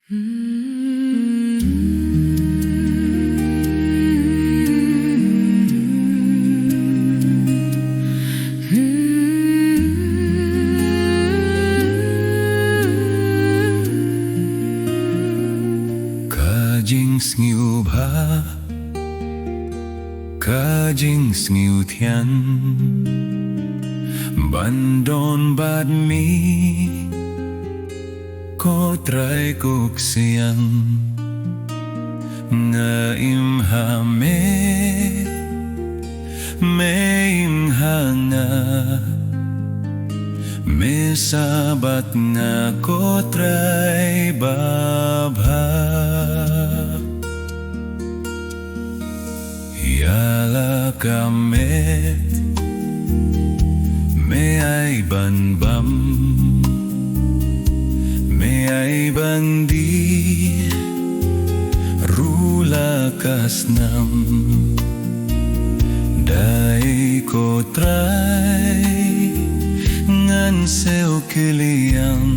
Ka Jingsngewbha Ka Jingsngewthiang Bandon bad mi Ko try kuk siyang Nga imhame Me imhanga Me sabat nga ko try babha Yala kamet Me ay banbam Me ay bandi Rula kasnam Dai ko try Ngan seo kiliyam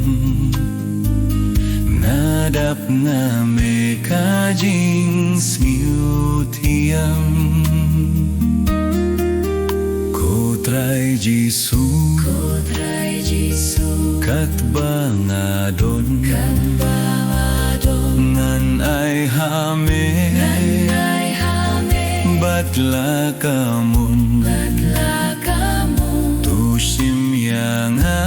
Nadap na me ka Jingsngewthiang Ko try Jisu Kat bangadon Ngan ay hame Batla kamun Tusim yanga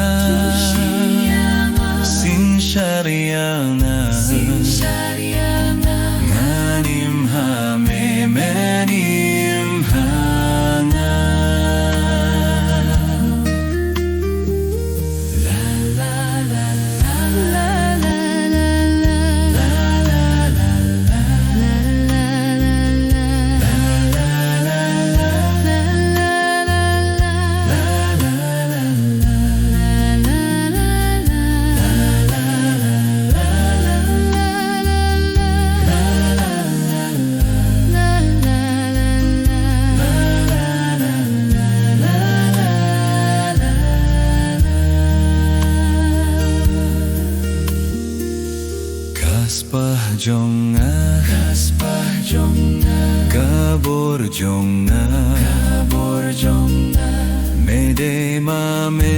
Sin syarianga Nganim hame menim hanga Kaspah kabor jonga Mede mame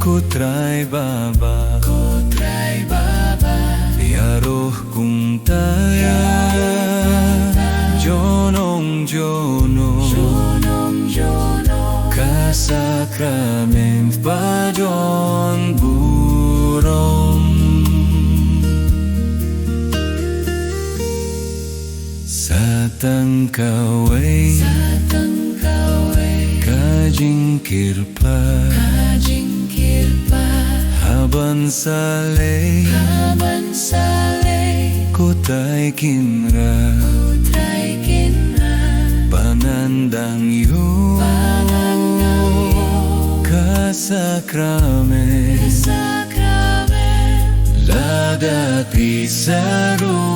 Kutray baba Yaroh kung taya Jonong Kasakrament pajon burong Satang kaway Ka Jingsngewbha Haban salay Kutay kinra Panandang yu Kasakrament Ladat pisaru